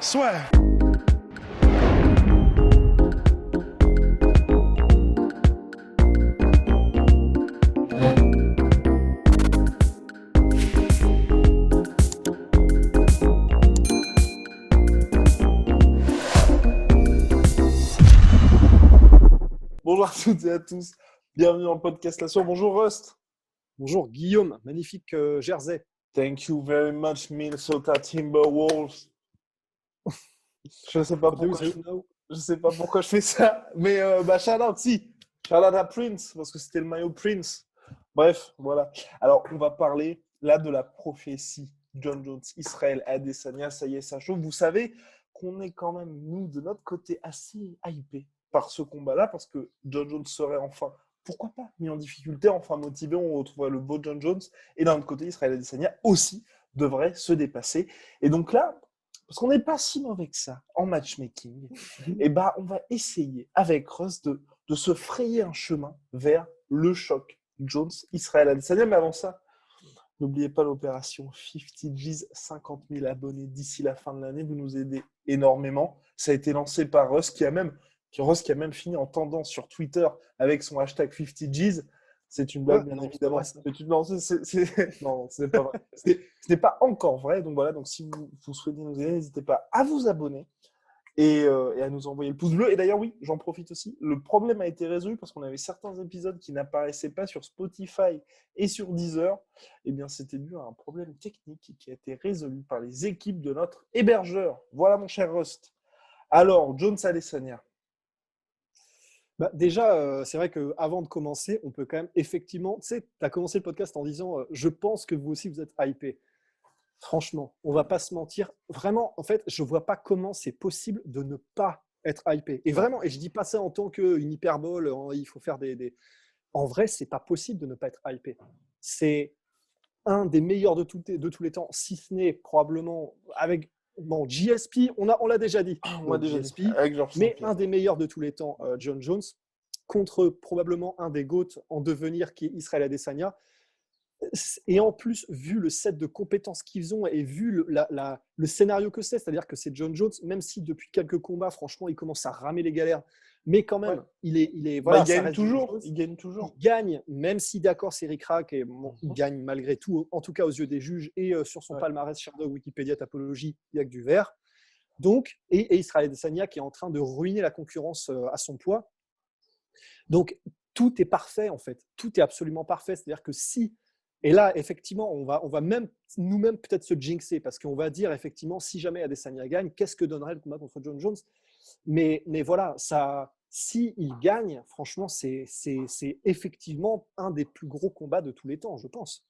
Swag. Bonjour à toutes et à tous, bienvenue dans le podcast La Source. Bonjour Rust. Bonjour Guillaume, magnifique jersey. Thank you very much Minnesota Timberwolves. Je sais pas pourquoi je fais ça, mais shout out shout out à Prince parce que c'était le maillot Prince. Bref, voilà. Alors on va parler là de la prophétie John Jones, Israël Adesanya, ça y est, ça chauffe. Vous savez qu'on est quand même nous de notre côté assez hypé par ce combat-là parce que John Jones serait enfin, pourquoi pas, mis en difficulté, enfin motivé, on retrouverait le beau John Jones et d'un autre côté Israël Adesanya aussi devrait se dépasser. Et donc là, parce qu'on n'est pas si mauvais que ça en matchmaking, et on va essayer avec Russ de se frayer un chemin vers le choc Jones Israël Adesanya. Mais avant ça, n'oubliez pas l'opération 50 G's, 50 000 abonnés d'ici la fin de l'année. Vous nous aidez énormément. Ça a été lancé par Russ qui a même fini en tendance sur Twitter avec son hashtag 50 G's. C'est une blague, bien évidemment. Non, ce n'est pas vrai. Ce n'est pas encore vrai. Donc voilà, donc si vous souhaitez nous aider, n'hésitez pas à vous abonner et à nous envoyer le pouce bleu. Et d'ailleurs, oui, j'en profite aussi. Le problème a été résolu parce qu'on avait certains épisodes qui n'apparaissaient pas sur Spotify et sur Deezer. Eh bien, c'était dû à un problème technique qui a été résolu par les équipes de notre hébergeur. Voilà, mon cher Rust. Alors, Jones Adesanya. Déjà, c'est vrai qu'avant de commencer, on peut quand même effectivement, tu sais, tu as commencé le podcast en disant je pense que vous aussi vous êtes hypé. Franchement, on va pas se mentir. Vraiment, en fait, je vois pas comment c'est possible de ne pas être hypé. Et vraiment, et je dis pas ça en tant qu'une hyperbole, il faut faire des… En vrai, c'est pas possible de ne pas être hypé. C'est un des meilleurs de tous les temps, si ce n'est probablement avec… Bon, GSP, on l'a déjà dit. GSP, mais un des meilleurs de tous les temps, John Jones, contre probablement un des GOAT en devenir qui est Israël Adesanya. Et en plus, vu le set de compétences qu'ils ont et vu le scénario que c'est-à-dire que c'est John Jones, même si depuis quelques combats, franchement, il commence à ramer les galères, mais quand même, il gagne toujours. Il gagne, même si d'accord, c'est ric-rac, et bon, il gagne malgré tout, en tout cas aux yeux des juges et sur son palmarès, Sherdog, Wikipédia, Tapologie, il n'y a que du vert. Donc, et Israël Adesanya qui est en train de ruiner la concurrence à son poids. Donc, tout est parfait en fait. Tout est absolument parfait. C'est-à-dire que si… Et là, effectivement, on va même nous-mêmes peut-être se jinxer parce qu'on va dire effectivement, si jamais Adesanya gagne, qu'est-ce que donnerait le combat contre John Jones ? Mais voilà, s'il gagne, franchement, c'est effectivement un des plus gros combats de tous les temps, je pense.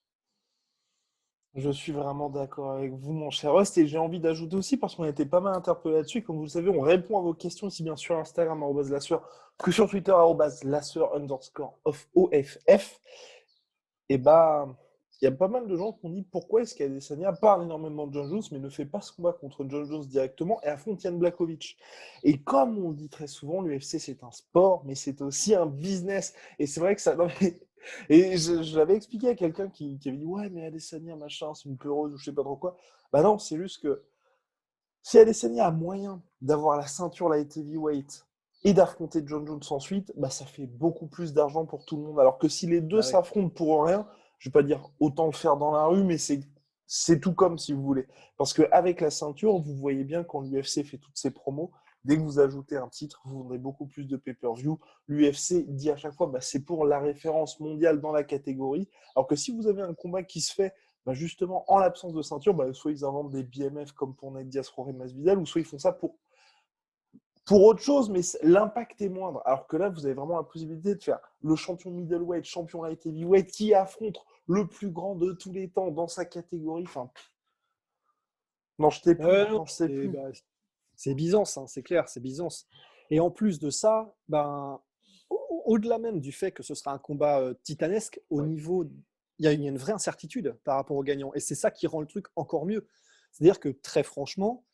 Je suis vraiment d'accord avec vous, mon cher Rust, et j'ai envie d'ajouter aussi, parce qu'on a été pas mal interpellés là-dessus, comme vous le savez, on répond à vos questions aussi bien sur Instagram, @lasseur, que sur Twitter, @lasseur_OFF. Et il y a pas mal de gens qui ont dit pourquoi est-ce qu'Adesanya parle énormément de John Jones, mais ne fait pas ce combat contre John Jones directement et affronte Jan Blachowicz. Et comme on le dit très souvent, l'UFC c'est un sport, mais c'est aussi un business. Et c'est vrai que ça… Et je l'avais expliqué à quelqu'un qui avait dit ouais, mais Adesanya, machin, c'est une peureuse ou je sais pas trop quoi. Bah non, c'est juste que si Adesanya a moyen d'avoir la ceinture light heavyweight et d'affronter John Jones ensuite, ça fait beaucoup plus d'argent pour tout le monde. Alors que si les deux s'affrontent pour rien, je ne vais pas dire autant le faire dans la rue, mais c'est tout comme si vous voulez. Parce qu'avec la ceinture, vous voyez bien quand l'UFC fait toutes ses promos, dès que vous ajoutez un titre, vous vendrez beaucoup plus de pay-per-view. L'UFC dit à chaque fois, c'est pour la référence mondiale dans la catégorie. Alors que si vous avez un combat qui se fait justement en l'absence de ceinture, soit ils inventent des BMF comme pour Nate Diaz, Jorge Masvidal, ou soit ils font ça pour autre chose, mais l'impact est moindre. Alors que là, vous avez vraiment la possibilité de faire le champion middleweight, champion light heavyweight, qui affronte le plus grand de tous les temps dans sa catégorie. Enfin, non, je t'ai plus. C'est Byzance, c'est clair, c'est Byzance. Et en plus de ça, au-delà même du fait que ce sera un combat titanesque, au niveau, il y a une vraie incertitude par rapport au gagnant. Et c'est ça qui rend le truc encore mieux. C'est-à-dire que très franchement,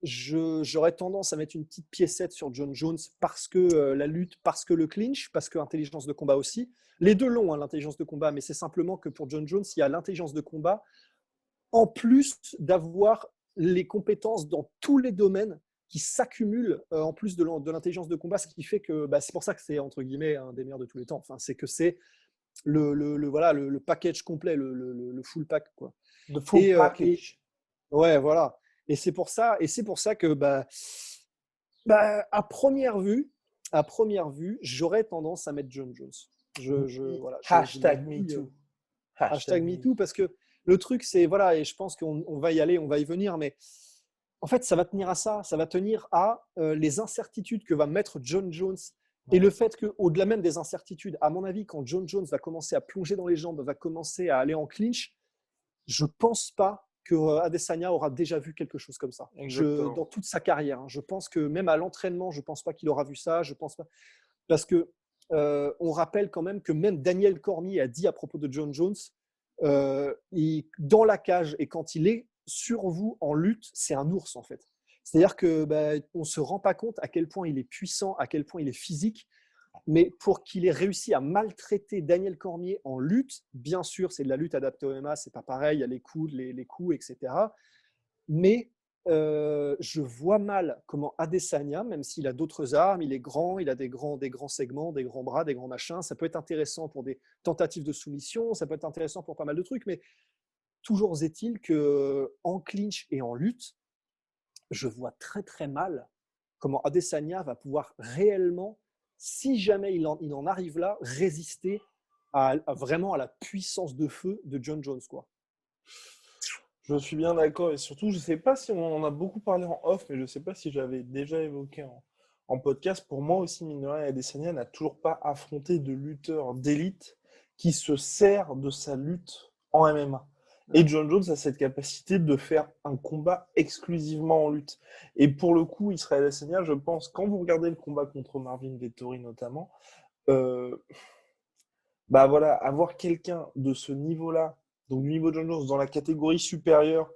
j'aurais tendance à mettre une petite piécette sur John Jones parce que la lutte, parce que le clinch, parce que l'intelligence de combat aussi. Les deux l'ont, l'intelligence de combat, mais c'est simplement que pour John Jones, il y a l'intelligence de combat en plus d'avoir les compétences dans tous les domaines qui s'accumulent en plus de l'intelligence de combat, ce qui fait que c'est pour ça que c'est entre guillemets un des meilleurs de tous les temps. Enfin, c'est que c'est le package complet, le full pack, quoi. The full package. Ouais, voilà. Et c'est pour ça que à première vue, j'aurais tendance à mettre John Jones. Hashtag MeToo. Hashtag MeToo, parce que le truc, c'est, voilà, et je pense qu'on va y aller, on va y venir, mais en fait, ça va tenir à ça. Ça va tenir à les incertitudes que va mettre John Jones. Et le fait qu'au-delà même des incertitudes, à mon avis, quand John Jones va commencer à plonger dans les jambes, va commencer à aller en clinch, je ne pense pas que Adesanya aura déjà vu quelque chose comme ça. Dans toute sa carrière. Je pense que même à l'entraînement, je ne pense pas qu'il aura vu ça. Je pense pas. Parce que on rappelle quand même que même Daniel Cormier a dit à propos de John Jones, dans la cage et quand il est sur vous en lutte, c'est un ours en fait. C'est-à-dire que on se rend pas compte à quel point il est puissant, à quel point il est physique. Mais pour qu'il ait réussi à maltraiter Daniel Cormier en lutte, bien sûr, c'est de la lutte adaptée au MMA, c'est pas pareil, il y a les coudes, les coups, etc. Mais je vois mal comment Adesanya, même s'il a d'autres armes, il est grand, il a des grands segments, des grands bras, des grands machins, ça peut être intéressant pour des tentatives de soumission, ça peut être intéressant pour pas mal de trucs, mais toujours est-il qu'en clinch et en lutte, je vois très très mal comment Adesanya va pouvoir réellement, si jamais il en arrive là, résister vraiment à la puissance de feu de John Jones, quoi. Je suis bien d'accord et surtout, je ne sais pas si on en a beaucoup parlé en off, mais je ne sais pas si j'avais déjà évoqué en podcast. Pour moi aussi, mine de rien, Adesanya n'a toujours pas affronté de lutteur d'élite qui se sert de sa lutte en MMA. Et John Jones a cette capacité de faire un combat exclusivement en lutte. Et pour le coup, Israel Adesanya, je pense, quand vous regardez le combat contre Marvin Vettori notamment, voilà, avoir quelqu'un de ce niveau-là, donc du niveau de John Jones, dans la catégorie supérieure,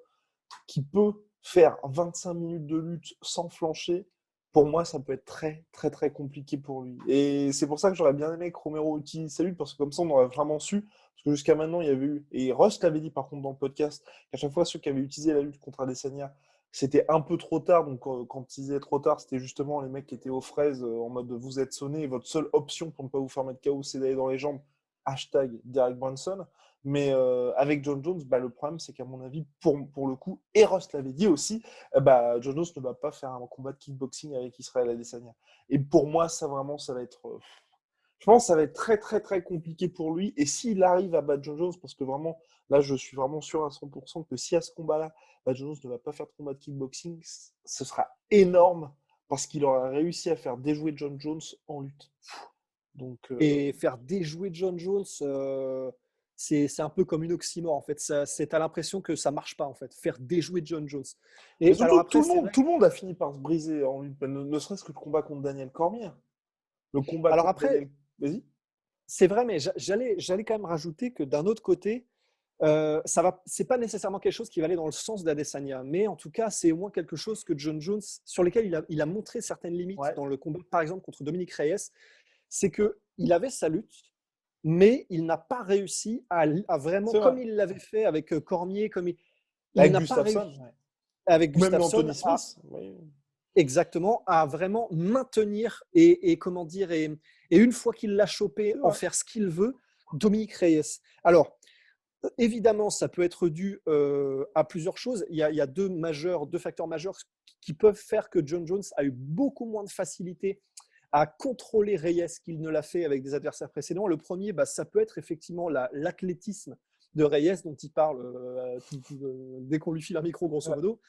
qui peut faire 25 minutes de lutte sans flancher, pour moi, ça peut être très, très, très compliqué pour lui. Et c'est pour ça que j'aurais bien aimé que Romero utilise sa lutte, parce que comme ça, on aurait vraiment su. Parce que jusqu'à maintenant, il y avait eu, et Ross l'avait dit par contre dans le podcast, qu'à chaque fois, ceux qui avaient utilisé la lutte contre Adesanya, c'était un peu trop tard. Donc, quand ils disaient trop tard, c'était justement les mecs qui étaient aux fraises, en mode vous êtes sonné, et votre seule option pour ne pas vous faire mettre KO, c'est d'aller dans les jambes. Hashtag Derek Brunson. Mais avec John Jones, le problème, c'est qu'à mon avis, pour le coup, et Ross l'avait dit aussi, John Jones ne va pas faire un combat de kickboxing avec Israel Adesanya. Et pour moi, ça vraiment, ça va être... je pense que ça va être très, très, très compliqué pour lui. Et s'il arrive à battre John Jones, parce que vraiment, là, je suis vraiment sûr à 100% que si à ce combat-là, John Jones ne va pas faire de combat de kickboxing, ce sera énorme, parce qu'il aura réussi à faire déjouer John Jones en lutte. Donc, Et faire déjouer John Jones, c'est un peu comme une oxymore en fait. T'as l'impression que ça marche pas en fait. Faire déjouer John Jones. Et surtout, alors après, tout le monde a fini par se briser en lutte, ne serait-ce que le combat contre Daniel Cormier. Le combat alors contre après, Daniel... Vas-y. C'est vrai, mais j'allais quand même rajouter que d'un autre côté, c'est pas nécessairement quelque chose qui va aller dans le sens d'Adesanya, mais en tout cas, c'est au moins quelque chose que John Jones, sur lequel il a montré certaines limites dans le combat, par exemple contre Dominic Reyes, c'est qu'il avait sa lutte, mais il n'a pas réussi à vraiment, comme il l'avait fait avec Cormier, avec Gustafsson, avec Gustafsson, même Anthony Smith. Exactement, à vraiment maintenir et comment dire, et une fois qu'il l'a chopé, en faire ce qu'il veut, Dominic Reyes. Alors, évidemment, ça peut être dû à plusieurs choses. Il y a deux facteurs majeurs qui peuvent faire que John Jones a eu beaucoup moins de facilité à contrôler Reyes qu'il ne l'a fait avec des adversaires précédents. Le premier, ça peut être effectivement l'athlétisme de Reyes dont il parle dès qu'on lui file un micro, grosso modo.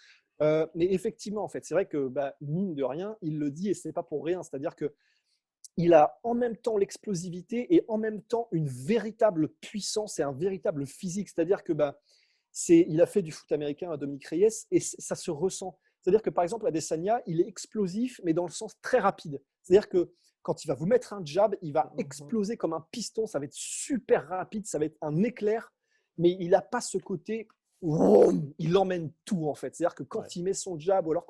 Mais effectivement, en fait, c'est vrai que mine de rien, il le dit et ce n'est pas pour rien. C'est-à-dire qu'il a en même temps l'explosivité et en même temps une véritable puissance et un véritable physique. C'est-à-dire que il a fait du foot américain à Dominic Reyes et ça se ressent. C'est-à-dire que par exemple, Adesanya, il est explosif, mais dans le sens très rapide. C'est-à-dire que quand il va vous mettre un jab, il va exploser comme un piston. Ça va être super rapide, ça va être un éclair, mais il n'a pas ce côté. Il emmène tout en fait. C'est-à-dire que quand il met son jab, ou alors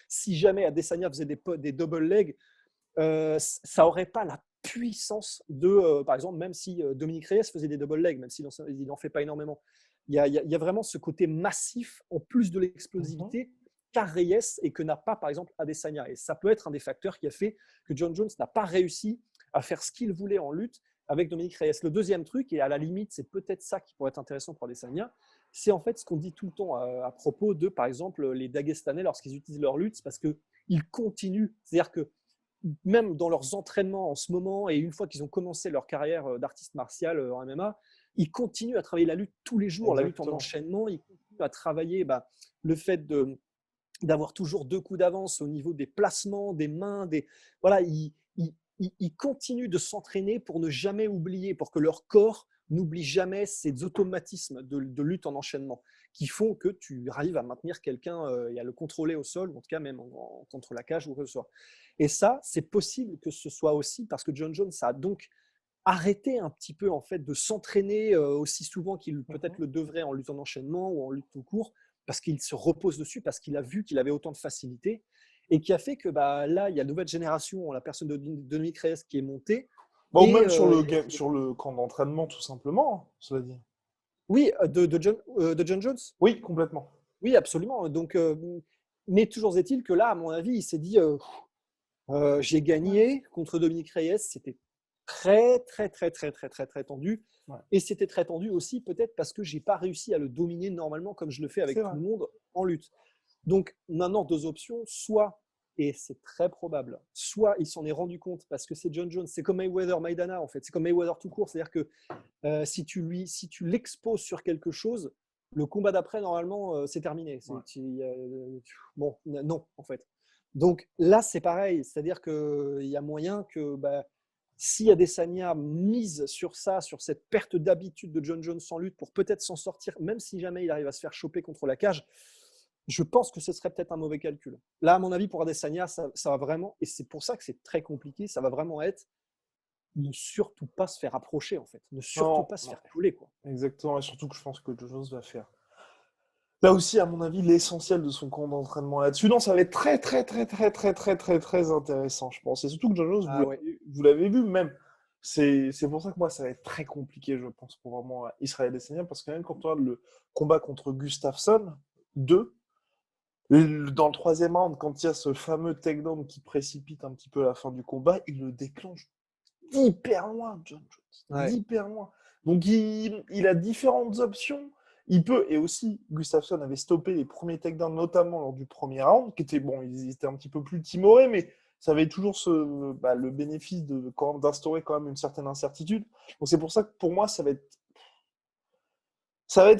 si jamais Adesanya faisait des double legs, ça n'aurait pas la puissance de, par exemple, même si Dominic Reyes faisait des double legs, même s'il n'en fait pas énormément. Il y a vraiment ce côté massif en plus de l'explosivité qu'a Reyes et que n'a pas, par exemple, Adesanya. Et ça peut être un des facteurs qui a fait que John Jones n'a pas réussi à faire ce qu'il voulait en lutte avec Dominique Reyes. Le deuxième truc, et à la limite, c'est peut-être ça qui pourrait être intéressant pour Adesanya, c'est en fait ce qu'on dit tout le temps à propos de, par exemple, les Dagestanais lorsqu'ils utilisent leur lutte, c'est parce qu'ils continuent. C'est-à-dire que même dans leurs entraînements en ce moment, et une fois qu'ils ont commencé leur carrière d'artiste martial en MMA, ils continuent à travailler la lutte tous les jours, la lutte en enchaînement, ils continuent à travailler le fait d'avoir toujours 2 coups d'avance au niveau des placements, des mains, voilà, ils continuent de s'entraîner pour ne jamais oublier, pour que leur corps n'oublie jamais ces automatismes de lutte en enchaînement qui font que tu arrives à maintenir quelqu'un et à le contrôler au sol, ou en tout cas même contre la cage ou que ce soit. Et ça, c'est possible que ce soit aussi parce que John Jones a donc arrêté un petit peu en fait de s'entraîner aussi souvent qu'il peut-être le devrait en lutte en enchaînement ou en lutte tout court, parce qu'il se repose dessus, parce qu'il a vu qu'il avait autant de facilité, et qui a fait que là, il y a une nouvelle génération, la personne de Dominique Reyes qui est montée. Bon, même sur le camp d'entraînement, tout simplement, cela dit. Oui, de John Jones. Oui, complètement. Oui, absolument. Donc, mais toujours est-il que là, à mon avis, il s'est dit j'ai gagné contre Dominique Reyes. C'était très, très, très, très, très, très, très tendu. Ouais. Et c'était très tendu aussi, peut-être parce que je n'ai pas réussi à le dominer normalement comme je le fais avec tout le monde en lutte. Donc, maintenant, 2 options. Soit, et c'est très probable, soit il s'en est rendu compte parce que c'est John Jones, c'est comme Mayweather Maidana en fait, c'est comme Mayweather tout court, c'est-à-dire que si tu l'exposes sur quelque chose, le combat d'après, normalement, c'est terminé. Bon, non, en fait. Donc là, c'est pareil, c'est-à-dire qu'il y a moyen que si Adesanya mise sur ça, sur cette perte d'habitude de John Jones en lutte pour peut-être s'en sortir, même si jamais il arrive à se faire choper contre la cage, je pense que ce serait peut-être un mauvais calcul. Là, à mon avis, pour Adesanya, ça va vraiment, et c'est pour ça que c'est très compliqué, ça va vraiment être ne surtout pas se faire approcher, en fait. Ne surtout pas se faire coller, quoi. Exactement, et surtout que je pense que John Jones va faire. Là aussi, à mon avis, l'essentiel de son camp d'entraînement là-dessus. Non, ça va être très, très, très, très, très, très, très, très intéressant, je pense. Et surtout que John Jones, vous l'avez vu même. C'est pour ça que moi, ça va être très compliqué, je pense, pour vraiment Israël Adesanya, parce que même quand on regarde le combat contre Gustafsson 2, dans le 3e round, quand il y a ce fameux takedown qui précipite un petit peu la fin du combat, il le déclenche hyper loin, John Jones. Hyper loin. Donc, il a différentes options. Il peut, et aussi, Gustafsson avait stoppé les premiers takedowns, notamment lors du premier round, qui était, bon, ils étaient un petit peu plus timorés, mais ça avait toujours le bénéfice d'instaurer quand même une certaine incertitude. Donc, c'est pour ça que, pour moi, ça va être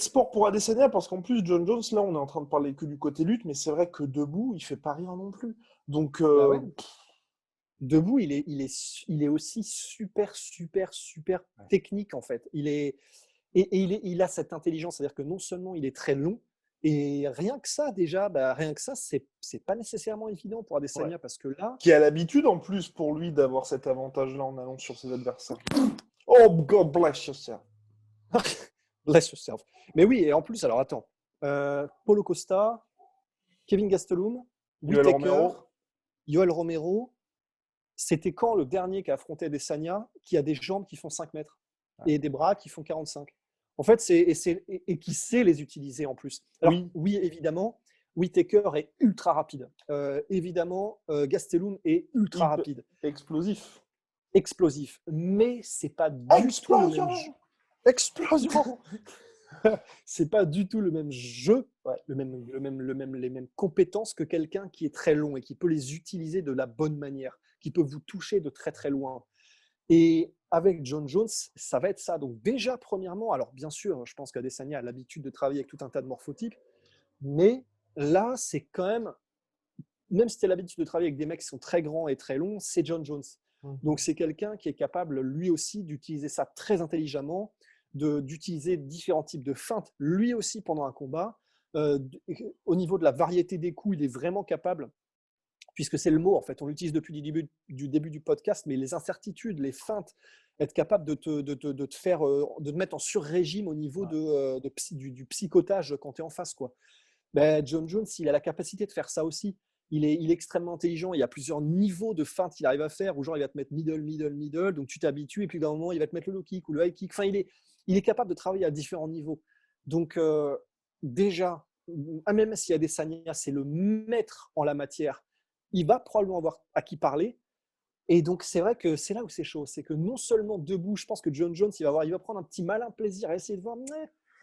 sport pour Adesanya, parce qu'en plus, John Jones, là, on est en train de parler que du côté lutte, mais c'est vrai que debout, il fait pas rire non plus. Donc, debout, il est aussi super, super, super technique, en fait. Il a cette intelligence, c'est-à-dire que non seulement il est très long, et rien que ça, déjà, c'est pas nécessairement évident pour Adesanya, parce que là… Qui a l'habitude, en plus, pour lui, d'avoir cet avantage-là en allant sur ses adversaires. Oh, God bless yourself. Bless yourself. Mais oui, et en plus, alors attends, Paulo Costa, Kevin Gastelum, Yoel Romero, c'était quand le dernier qui a affronté Adesanya, qui a des jambes qui font 5 mètres et des bras qui font 45. En fait, et qui sait les utiliser en plus. Alors, oui évidemment, Whittaker est ultra rapide. Évidemment, Gastelum est ultra rapide. Explosif. Mais c'est pas du tout le même jeu. Explosion. C'est pas du tout le même jeu, les mêmes compétences que quelqu'un qui est très long et qui peut les utiliser de la bonne manière, qui peut vous toucher de très très loin. Et avec John Jones, ça va être ça. Donc déjà, premièrement, alors bien sûr, je pense qu'Adesanya a l'habitude de travailler avec tout un tas de morphotypes, mais là, c'est quand même si tu as l'habitude de travailler avec des mecs qui sont très grands et très longs, c'est John Jones. Donc c'est quelqu'un qui est capable, lui aussi, d'utiliser ça très intelligemment, d'utiliser différents types de feintes, lui aussi, pendant un combat. Au niveau de la variété des coups, il est vraiment capable, puisque c'est le mot, en fait, on l'utilise depuis du début du podcast, mais les incertitudes, les feintes, être capable de te mettre en sur-régime au niveau du psychotage quand tu es en face, quoi. John Jones, il a la capacité de faire ça aussi. Il est extrêmement intelligent. Il y a plusieurs niveaux de feinte qu'il arrive à faire, où genre il va te mettre middle, donc tu t'habitues, et puis d'un moment, il va te mettre le low kick ou le high kick. Enfin, il est capable de travailler à différents niveaux. Donc, déjà, même si Adesanya, c'est le maître en la matière, il va probablement avoir à qui parler. Et donc, c'est vrai que c'est là où c'est chaud. C'est que non seulement debout, je pense que John Jones, il va prendre un petit malin plaisir à essayer de voir,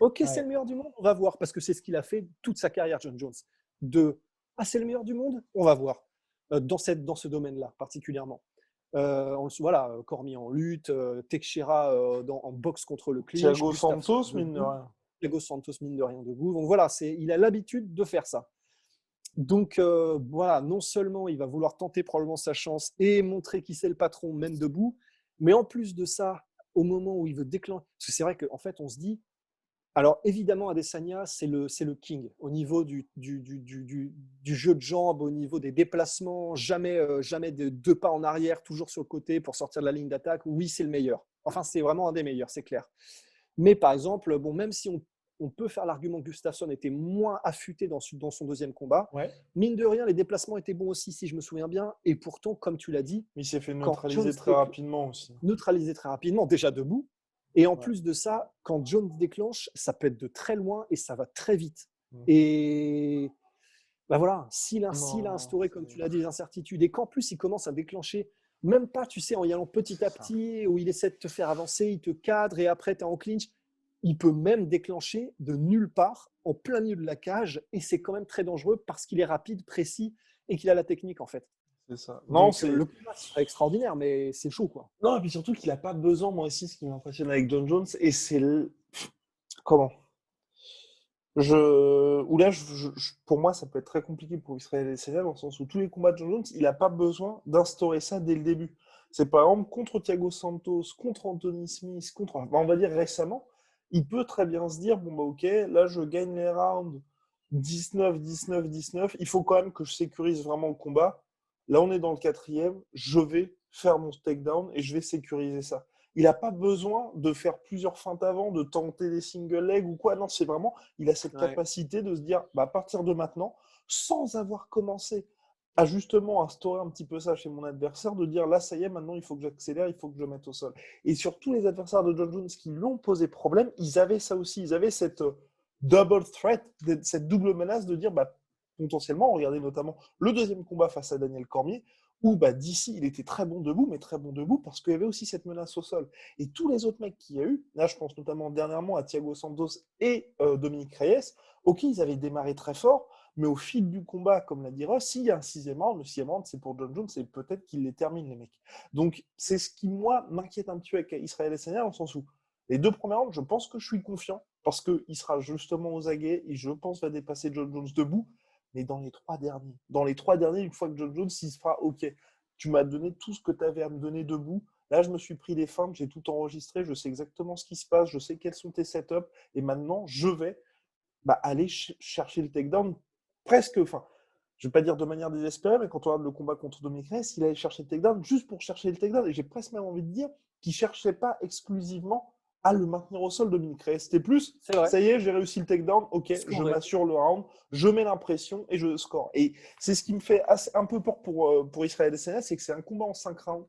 ok, c'est Ouais. le meilleur du monde, on va voir. Parce que c'est ce qu'il a fait toute sa carrière, John Jones. C'est le meilleur du monde, on va voir. Dans ce domaine-là, particulièrement. Voilà, Cormier en lutte, Teixeira en boxe contre le clinch, Thiago Gustafsson Santos, mine de debout, rien. Thiago Santos, mine de rien, debout. Donc voilà, il a l'habitude de faire ça. Donc voilà, non seulement il va vouloir tenter probablement sa chance et montrer qui c'est le patron, même debout, mais en plus de ça, au moment où il veut déclencher, parce que c'est vrai qu'en fait, on se dit, alors évidemment, Adesanya, c'est le king au niveau du jeu de jambes, au niveau des déplacements, jamais de 2 pas en arrière, toujours sur le côté pour sortir de la ligne d'attaque. Oui, c'est le meilleur. Enfin, c'est vraiment un des meilleurs, c'est clair. Mais par exemple, bon, même si on peut faire l'argument que Gustafsson était moins affûté dans son deuxième combat, Ouais. mine de rien, les déplacements étaient bons aussi, si je me souviens bien. Et pourtant, comme tu l'as dit, Il s'est fait quand Jones neutraliser très rapidement aussi. neutralisé très rapidement, déjà debout, et en Ouais. plus de ça, quand Jones déclenche, ça peut être de très loin et ça va très vite. Mm. Et ben voilà, s'il a Non, instauré, comme tu l'as dit, des incertitudes, et qu'en plus il commence à déclencher, même pas, tu sais, en y allant petit à c'est ça. petit, où il essaie de te faire avancer, il te cadre et après tu es en clinch, il peut même déclencher de nulle part, en plein milieu de la cage, et c'est quand même très dangereux parce qu'il est rapide, précis, et qu'il a la technique en fait. C'est ça. Non, Donc c'est. le combat serait extraordinaire, mais c'est chaud quoi. Non, et puis surtout qu'il n'a pas besoin, moi aussi, ce qui m'impressionne avec John Jones, et c'est comment? Ou là, pour moi, ça peut être très compliqué pour Israël Adesanya dans le sens où tous les combats de John Jones, il n'a pas besoin d'instaurer ça dès le début. C'est par exemple contre Thiago Santos, contre Anthony Smith, on va dire récemment, il peut très bien se dire, bon bah ok, là je gagne les rounds 19, 19, 19, il faut quand même que je sécurise vraiment le combat. Là on est dans le quatrième, je vais faire mon takedown et je vais sécuriser ça. Il n'a pas besoin de faire plusieurs feintes avant, de tenter des single legs ou quoi. Non, c'est vraiment, il a cette Ouais. capacité de se dire, bah, à partir de maintenant, sans avoir commencé à justement instaurer un petit peu ça chez mon adversaire, de dire là, ça y est, maintenant, il faut que j'accélère, il faut que je le mette au sol. Et sur tous les adversaires de John Jones qui l'ont posé problème, ils avaient ça aussi. Ils avaient cette double threat, cette double menace de dire, bah, potentiellement, regardez notamment le deuxième combat face à Daniel Cormier, où bah, d'ici, il était très bon debout, mais très bon debout parce qu'il y avait aussi cette menace au sol. Et tous les autres mecs qu'il y a eu, là je pense notamment dernièrement à Thiago Santos et Dominique Reyes, ok, ils avaient démarré très fort, mais au fil du combat, comme l'a dit Ross, s'il y a un sixième round, le sixième round c'est pour John Jones, et peut-être qu'il les termine les mecs. Donc c'est ce qui, moi, m'inquiète un petit peu avec Israël Adesanya, dans le sens où les 2 premiers rounds, je pense que je suis confiant, parce qu'il sera justement aux aguets, et je pense va dépasser John Jones debout, mais dans les trois derniers, une fois que John Jones, il se fera OK. Tu m'as donné tout ce que tu avais à me donner debout. Là, je me suis pris les feintes, j'ai tout enregistré, je sais exactement ce qui se passe, je sais quels sont tes setups, et maintenant, je vais aller chercher le takedown presque, enfin, je ne vais pas dire de manière désespérée, mais quand on regarde le combat contre Dominic Reyes, il allait chercher le takedown juste pour chercher le takedown, et j'ai presque même envie de dire qu'il ne cherchait pas exclusivement à le maintenir au sol, Dominic Reyes. C'était plus, C'est vrai. ça y est, j'ai réussi le takedown, ok, je Scorer. m'assure le round, je mets l'impression et je score. Et c'est ce qui me fait un peu peur pour Israël Adesanya, c'est que c'est un combat en 5 rounds,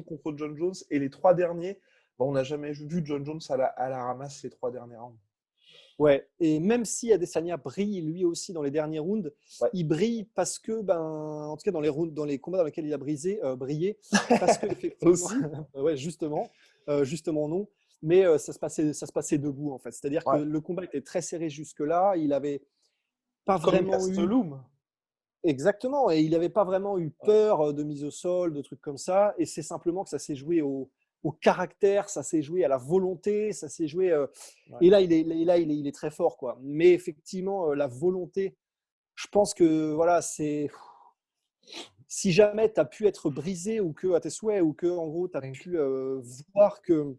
contre John Jones, et les 3 derniers, on n'a jamais vu John Jones à la ramasse les 3 derniers rounds. Ouais, et même si Adesanya brille lui aussi dans les derniers rounds, Ouais. il brille parce que, en tout cas dans les combats dans lesquels il a brillé, parce que effectivement, Aussi. ouais, justement non, mais ça se passait debout en fait. C'est-à-dire que Ouais. le combat était très serré jusque-là, il avait pas Comme vraiment eu Gastelum. exactement, et il n'avait pas vraiment eu Ouais. peur de mise au sol, de trucs comme ça, et c'est simplement que ça s'est joué au caractère, ça s'est joué à la volonté, ça s'est joué. Ouais. Et là, il est très fort, quoi. Mais effectivement, la volonté, je pense que voilà, c'est si jamais tu as pu être brisé ou que à tes souhaits ou que en gros tu as pu voir que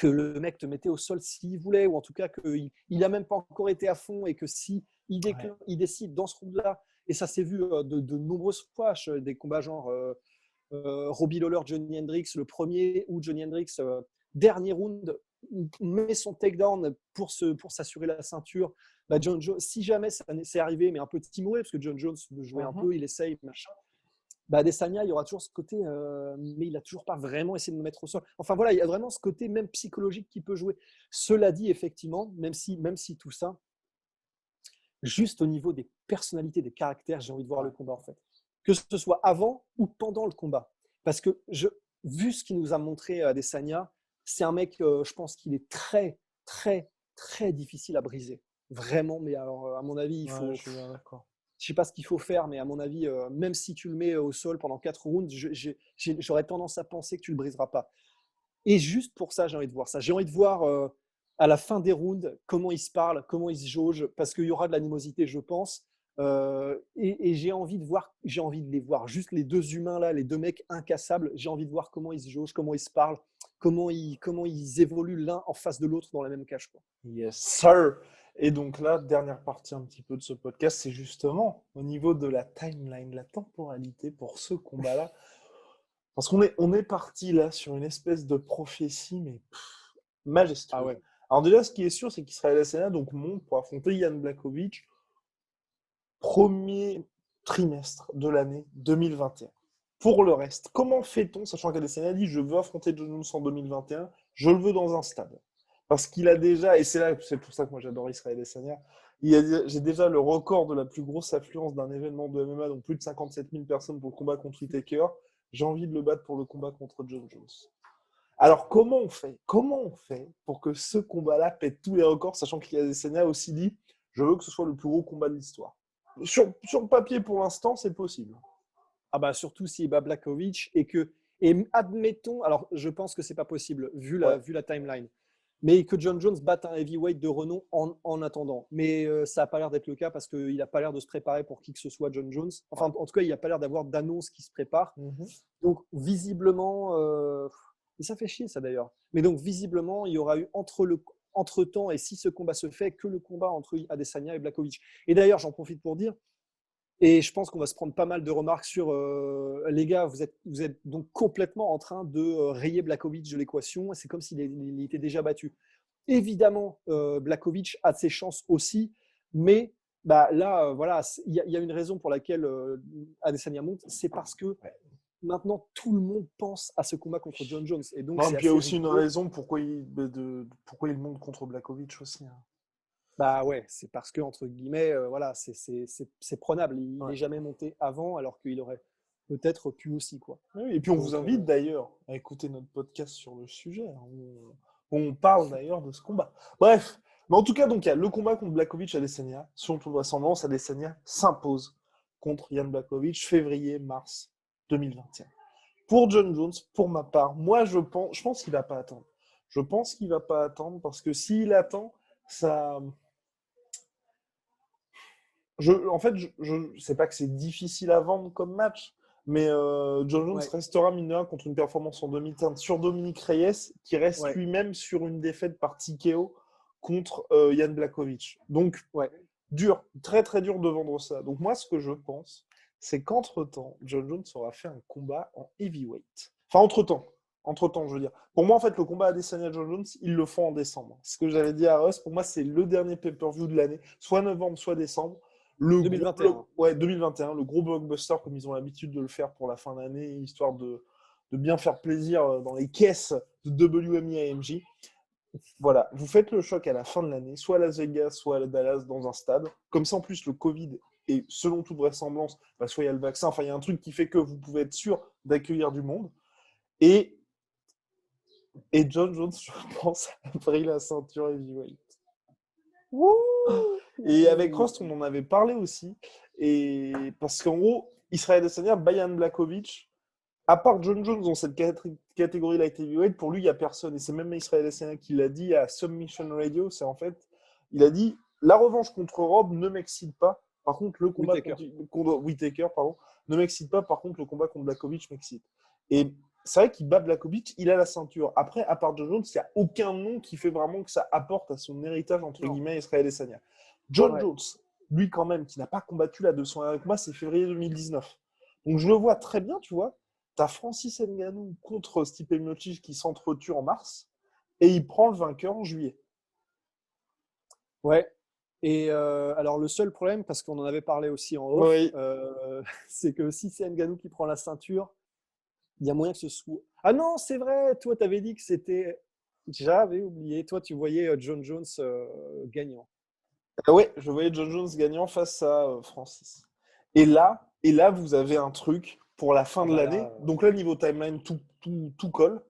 le mec te mettait au sol s'il voulait, ou en tout cas qu'il n'a même pas encore été à fond et que si Ouais. il décide dans ce round-là, et ça s'est vu de nombreuses fois, des combats genre Robbie Lawler, Johnny Hendricks, le premier, ou Johnny Hendricks, dernier round, met son takedown pour s'assurer la ceinture. Bah, John Jones, si jamais ça c'est arrivé, mais un peu timoré, parce que John Jones veut jouer un peu, il essaye, machin. bah, Adesanya, il y aura toujours ce côté, mais il n'a toujours pas vraiment essayé de me mettre au sol. Enfin voilà, il y a vraiment ce côté même psychologique qui peut jouer. Cela dit, effectivement, même si tout ça, juste au niveau des personnalités, des caractères, j'ai envie de voir le combat en fait. Que ce soit avant ou pendant le combat. Parce que vu ce qu'il nous a montré Adesanya, c'est un mec, je pense qu'il est très, très, très difficile à briser. Vraiment, mais alors, à mon avis, il Ouais, faut. je suis bien d'accord. Je sais pas ce qu'il faut faire, mais à mon avis, même si tu le mets au sol pendant 4 rounds, j'aurais tendance à penser que tu le briseras pas. Et juste pour ça, j'ai envie de voir ça. J'ai envie de voir à la fin des rounds comment ils se parlent, comment ils se jaugent, parce qu'il y aura de l'animosité, je pense. Et j'ai envie de les voir. Juste les deux humains là, les deux mecs incassables. J'ai envie de voir comment ils se jaugent, comment ils se parlent, comment ils évoluent l'un en face de l'autre dans la même cage, quoi. Yes, sir. Et donc là, dernière partie un petit peu de ce podcast, c'est justement au niveau de la timeline, la temporalité pour ce combat-là. Parce qu'on est parti là sur une espèce de prophétie, mais Ah majestueuse. ouais. Alors déjà, ce qui est sûr, c'est qu'Israël Adesanya donc monte pour affronter Jan Blachowicz premier trimestre de l'année 2021. Pour le reste, comment fait-on, sachant qu'Adesanya dit je veux affronter John Jones en 2021, je le veux dans un stade. Parce qu'il a déjà, et c'est pour ça que moi j'adore Israël Adesanya, j'ai déjà le record de la plus grosse affluence d'un événement de MMA, donc plus de 57 000 personnes pour le combat contre Whittaker. J'ai envie de le battre pour le combat contre John Jones. Alors comment on fait? Comment on fait pour que ce combat-là pète tous les records, sachant qu'Adesanya a aussi dit je veux que ce soit le plus gros combat de l'histoire. Sur le papier, pour l'instant, c'est possible. Ah bah surtout s'il bat Blachowicz et admettons, alors je pense que c'est pas possible Ouais. vu la timeline, mais que John Jones batte un heavyweight de renom en attendant. Mais ça n'a pas l'air d'être le cas parce qu'il n'a pas l'air de se préparer pour qui que ce soit, John Jones. Enfin, Ouais. en tout cas, il n'a pas l'air d'avoir d'annonce qui se prépare. Mhm. Donc, visiblement, et ça fait chier ça d'ailleurs, mais donc visiblement, il y aura eu entre-temps, et si ce combat se fait, que le combat entre Adesanya et Blachowicz. Et d'ailleurs, j'en profite pour dire, et je pense qu'on va se prendre pas mal de remarques sur les gars, vous êtes donc complètement en train de rayer Blachowicz de l'équation. C'est comme s'il était déjà battu. Évidemment, Blachowicz a de ses chances aussi, mais bah, là, voilà, il y a une raison pour laquelle Adesanya monte, c'est parce que Ouais. maintenant tout le monde pense à ce combat contre John Jones. Et donc, Non, c'est puis il y a assez aussi une rigolo. raison pourquoi il monte contre Blachowicz aussi. Hein. Bah ouais, c'est parce que, entre guillemets, voilà, c'est prenable. Il Ouais. n'est jamais monté avant, alors qu'il aurait peut-être pu aussi, quoi. Oui, et puis on vous Donc, invite d'ailleurs à écouter notre podcast sur le sujet, hein, où on parle d'ailleurs de ce combat. Bref, mais en tout cas, donc il y a le combat contre Blachowicz à Adesanya. Selon toute vraisemblance, Adesanya s'impose contre Jan Blachowicz février-mars 2021. Pour John Jones, pour ma part, moi je pense qu'il va pas attendre. Je pense qu'il va pas attendre parce que s'il attend, ça. En fait, je sais pas que c'est difficile à vendre comme match, mais John Jones ouais, restera mine de rien contre une performance en 2015 sur Dominique Reyes, qui reste ouais, lui-même sur une défaite par TKO contre Jan Blachowicz. Donc, ouais. dur, très très dur de vendre ça. Donc moi, ce que je pense, c'est qu'entre-temps, John Jones aura fait un combat en heavyweight. Enfin, entre-temps, je veux dire. Pour moi, en fait, le combat Adesanya-John Jones, ils le font en décembre. Ce que j'avais dit à Russ, pour moi, c'est le dernier pay-per-view de l'année, soit novembre, soit décembre. Le 2021. ouais, 2021, le gros blockbuster, comme ils ont l'habitude de le faire pour la fin d'année, histoire de bien faire plaisir dans les caisses de WMI AMG. Voilà, vous faites le choc à la fin de l'année, soit à Las Vegas, soit à Dallas, dans un stade. Comme ça, en plus, le Covid, et selon toute vraisemblance, bah, soit il y a le vaccin, enfin, il y a un truc qui fait que vous pouvez être sûr d'accueillir du monde. Et, et John Jones, je pense, a pris la ceinture heavyweight. Et avec Ouh. Rust, on en avait parlé aussi. Et parce qu'en gros, Israël Adesanya, Bayan Blachowicz, à part John Jones dans cette catégorie light heavyweight, pour lui, il n'y a personne. Et c'est même Israël Adesanya qui l'a dit à Submission Radio. C'est en fait, il a dit la revanche contre Rob ne m'excite pas. Par contre, le combat Whittaker. contre Whittaker, pardon, ne m'excite pas. Par contre, le combat contre Blachowicz m'excite. Et c'est vrai qu'il bat Blachowicz, il a la ceinture. Après, à part John Jones, il n'y a aucun nom qui fait vraiment que ça apporte à son héritage, entre Non. guillemets, Israël Adesanya. John Ouais. Jones, lui quand même, qui n'a pas combattu là de son avec moi, c'est février 2019. Donc je le vois très bien, tu vois. Tu as Francis Ngannou contre Stipe Miocic qui s'entretue en mars et il prend le vainqueur en juillet. Ouais. Et alors, le seul problème, parce qu'on en avait parlé aussi en off, Oui. c'est que si c'est Ngannou qui prend la ceinture, il y a moyen que ce soit. Ah non, c'est vrai, toi, tu avais dit que c'était. J'avais oublié. Toi, tu voyais John Jones gagnant. Ouais, je voyais John Jones gagnant face à Francis. Et là, vous avez un truc pour la fin Ah de bah l'année. là, Donc là, niveau timeline, tout colle.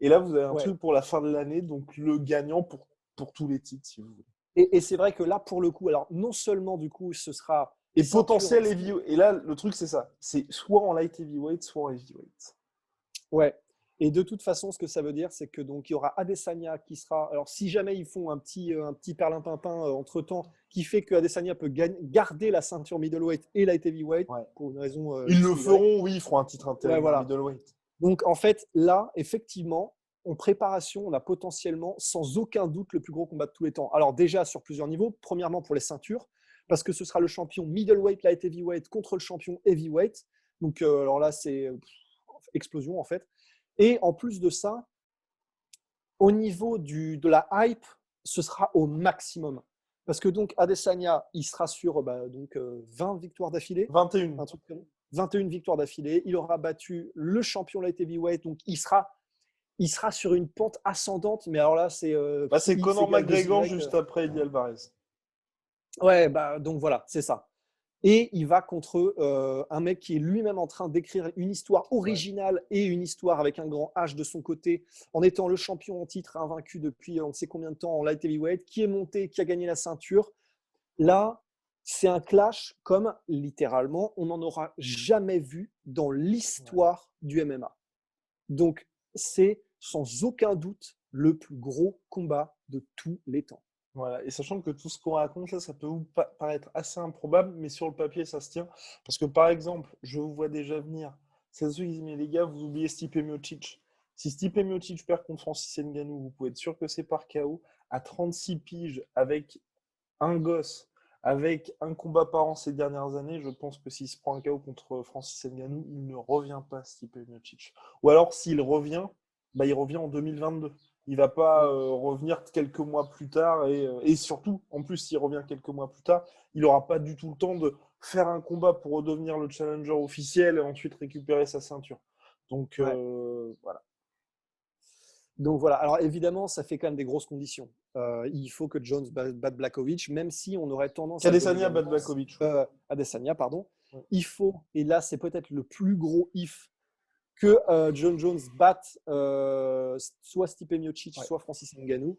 Et là, vous avez un ouais. truc pour la fin de l'année, donc le gagnant pour tous les titres, si vous voulez. Et c'est vrai que là, pour le coup, alors non seulement du coup, ce sera Et ceinture. potentiel heavyweight. Et là, le truc, c'est ça. C'est soit en light heavyweight, soit en heavyweight. Ouais. Et de toute façon, ce que ça veut dire, c'est que donc il y aura Adesanya qui sera. Alors, si jamais ils font un petit perlimpinpin entre temps, qui fait que Adesanya peut garder la ceinture middleweight et light heavyweight Ouais. pour une raison Ils X le ou Y. feront, oui, ils feront un titre Ouais, intérimaire voilà. middleweight. Donc, en fait, là, effectivement, en préparation, on a potentiellement, sans aucun doute, le plus gros combat de tous les temps. Alors, déjà, sur plusieurs niveaux. Premièrement, pour les ceintures, parce que ce sera le champion middleweight, light heavyweight contre le champion heavyweight. Donc, alors là, c'est explosion, en fait. Et en plus de ça, au niveau de la hype, ce sera au maximum. Parce que donc, Adesanya, il sera sur 20 victoires d'affilée. 21. Un truc comme 21 victoires d'affilée. Il aura battu le champion light heavyweight. Donc, il sera sur une pente ascendante. Mais alors là, c'est Bah, c'est X Conor égale McGregor 2Y. juste après Eddie Alvarez. Ouais, bah, donc voilà, c'est ça. Et il va contre un mec qui est lui-même en train d'écrire une histoire Ouais. originale et une histoire avec un grand H de son côté, en étant le champion en titre invaincu depuis on ne sait combien de temps en light heavyweight, qui est monté, qui a gagné la ceinture. Là, c'est un clash comme littéralement on n'en aura jamais vu dans Ouais. l'histoire du MMA. Donc, c'est sans aucun doute le plus gros combat de tous les temps. Voilà. Et sachant que tout ce qu'on raconte là, ça peut vous paraître assez improbable, mais sur le papier, ça se tient. Parce que par exemple, je vous vois déjà venir. C'est ceux qui disent, mais les gars, vous oubliez Stipe Miocic. Si Stipe Miocic perd contre Francis Ngannou, vous pouvez être sûr que c'est par KO. À 36 piges, avec un gosse, avec un combat par an ces dernières années, je pense que s'il se prend un KO contre Francis Ngannou, il ne revient pas, Stipe Miocic. Ou alors, s'il revient, bah, il revient en 2022. Il va pas revenir quelques mois plus tard et surtout, en plus, s'il revient quelques mois plus tard, il n'aura pas du tout le temps de faire un combat pour redevenir le challenger officiel et ensuite récupérer sa ceinture. Donc Ouais. voilà. Donc voilà, alors évidemment, ça fait quand même des grosses conditions. Il faut que Jones batte Blachowicz, même si on aurait tendance à donner Adesanya bat l'avance. Blachowicz. Adesanya, pardon. Ouais. Il faut, et là c'est peut-être le plus gros if, que John Jones batte soit Stipe Miocic, Ouais. soit Francis Ngannou.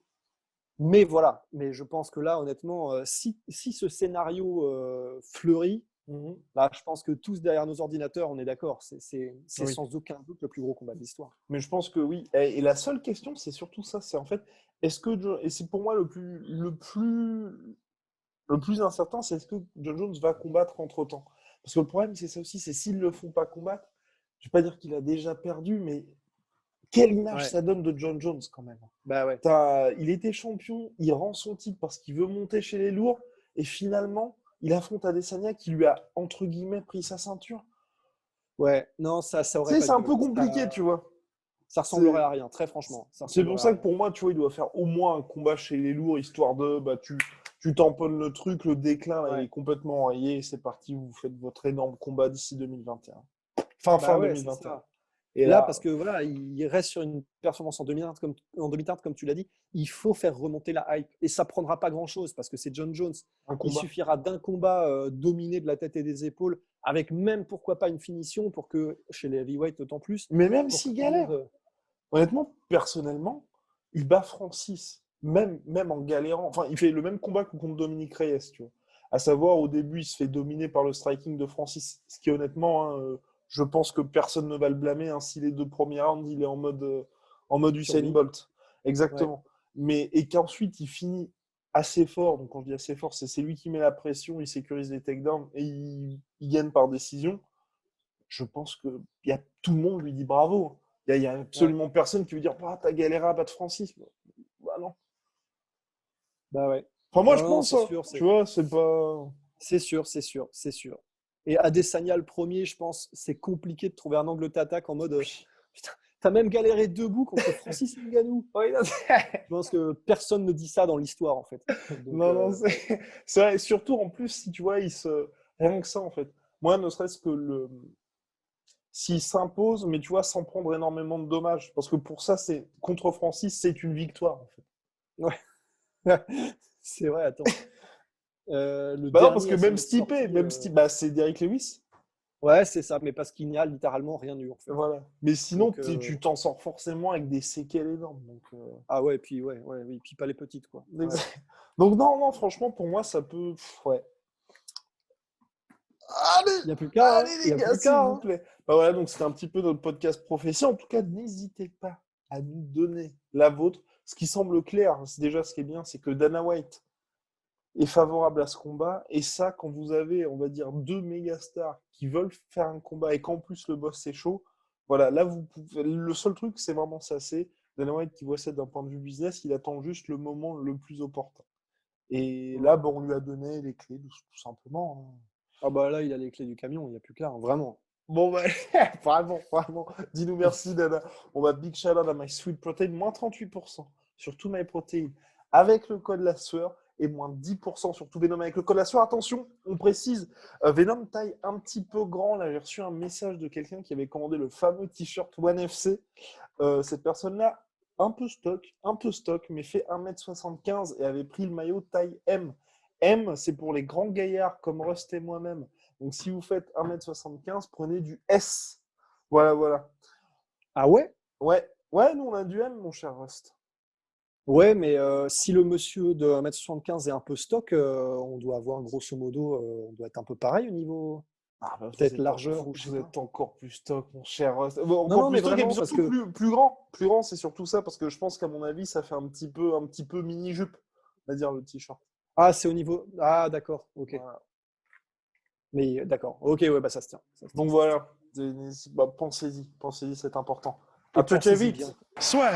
Mais voilà, mais je pense que là, honnêtement, si ce scénario fleurit, Mhm. là, je pense que tous derrière nos ordinateurs, on est d'accord. C'est Oui. sans aucun doute le plus gros combat de l'histoire. Mais je pense que oui. Et la seule question, c'est surtout ça, c'est en fait, est-ce que et c'est pour moi le plus incertain, c'est est-ce que John Jones va combattre entre-temps. Parce que le problème, c'est ça aussi, c'est s'ils ne le font pas combattre, je ne vais pas dire qu'il a déjà perdu, mais quelle image Ouais, ça donne de John Jones quand même. bah ouais. Il était champion, il rend son titre parce qu'il veut monter chez les lourds, et finalement, il affronte Adesanya qui lui a, entre guillemets, pris sa ceinture. Ouais, non, ça Tu aurait sais, pas c'est de un gueule. peu compliqué, tu vois. Ça ressemblerait C'est à rien, très franchement. Ça c'est pour ressemblerait à ça que rien. pour moi, tu vois, il doit faire au moins un combat chez les lourds, histoire de, bah, tu tamponnes le truc, le déclin, là, il Ouais. est complètement enrayé, c'est parti, vous faites votre énorme combat d'ici 2021. Bah Fin ouais, c'est 2021. ça. Et Là, là, parce que voilà, il reste sur une performance en demi-teinte, comme tu l'as dit. Il faut faire remonter la hype. Et ça prendra pas grand-chose parce que c'est John Jones. un Il combat. suffira d'un combat dominé de la tête et des épaules, avec même, pourquoi pas, une finition pour que, chez les heavyweights, d'autant plus, Mais même pour que s'il tout le galère, monde. honnêtement, personnellement, il bat Francis, même en galérant. Enfin, il fait le même combat que contre Dominique Reyes, tu vois. À savoir, au début, il se fait dominer par le striking de Francis, ce qui, honnêtement, hein, je pense que personne ne va le blâmer. Hein, si les deux premiers rounds, il est en mode Usain Survie. Bolt. Ouais. Exactement. Et qu'ensuite, il finit assez fort. Donc, quand je dis assez fort, c'est lui qui met la pression, il sécurise les takedowns et il gagne par décision. Je pense que tout le monde lui dit bravo. Il y a Ouais. absolument personne qui veut dire ah, t'as galéré à battre Francis. Bah non. Bah ouais. Enfin, moi, Non, je non, pense, c'est hein. sûr. Tu vois, c'est pas. C'est sûr, c'est sûr, c'est sûr. Et Adesanya, le premier, je pense, c'est compliqué de trouver un angle d'attaque en mode Oui. putain, t'as même galéré debout contre Francis Ngannou. Oui, non, Je pense que personne ne dit ça dans l'histoire, en fait. Donc, non, ouais. c'est vrai. Surtout, en plus, si tu vois, rien que ça, en fait. Moi, ne serait-ce que s'il s'impose, mais tu vois, sans prendre énormément de dommages. Parce que pour ça, contre Francis, c'est une victoire, en fait. Ouais. C'est vrai, attends. Le Bah non, parce dernier que à s'en même être Stipe, sorti, bah, c'est Derrick Lewis. ouais, c'est ça, mais parce qu'il n'y a littéralement rien eu, en fait. Voilà. Mais sinon, Donc, tu t'en sors forcément avec des séquelles énormes. Donc, ah ouais, puis ouais, oui, puis pas les petites, quoi. Ouais. donc non, franchement, pour moi, ça peut. Ouais. Allez, Il n'y a plus le cas, hein. allez Il les n'y a plus gars, le s'il cas, vous hein. plaît. Bah voilà, donc c'était un petit peu notre podcast prophétie. En tout cas, n'hésitez pas à nous donner la vôtre. Ce qui semble clair, c'est déjà ce qui est bien, c'est que Dana White est favorable à ce combat. Et ça, quand vous avez, on va dire, deux méga stars qui veulent faire un combat et qu'en plus le boss c'est chaud, voilà, là, vous pouvez. Le seul truc, c'est vraiment ça, c'est Dana White qui voit ça d'un point de vue business, il attend juste le moment le plus opportun. Et là, Ouais. bah, on lui a donné les clés, tout simplement. Hein. Ah bah là, il a les clés du camion, il n'y a plus que là, hein, vraiment. Bon, bah, vraiment. Dis-nous merci, Dana. On va big shout out à My Sweet Protein, moins 38% sur tout My Protein avec le code la sueur et moins 10% sur tout Venom avec le code la sueur. Attention, on précise, Venom taille un petit peu grand. Là, j'ai reçu un message de quelqu'un qui avait commandé le fameux t-shirt One FC. Cette personne-là, un peu stock, mais fait 1m75 et avait pris le maillot taille M. M, c'est pour les grands gaillards comme Rust et moi-même. Donc, si vous faites 1m75, prenez du S. Voilà. Ah ouais? Ouais, nous, on a du M, mon cher Rust. Ouais, mais si le monsieur de 1m75 est un peu stock, on doit avoir grosso modo, on doit être un peu pareil au niveau, Ah, bah, peut-être largeur ou je sais vous pas. êtes encore plus stock, mon cher Rust. Bon, Non, encore non, plus mais stock et puis vraiment, parce surtout que plus grand. Plus grand, c'est surtout ça, parce que je pense qu'à mon avis, ça fait un petit peu mini-jupe, on va dire, le t-shirt. ah, c'est au niveau, ah d'accord, ok. Voilà. Mais d'accord, ok, ouais, bah ça se tient, ça se tient, Donc ça se tient. voilà, bah, pensez-y, c'est important. Et À très pensez-y vite. bien. Soit.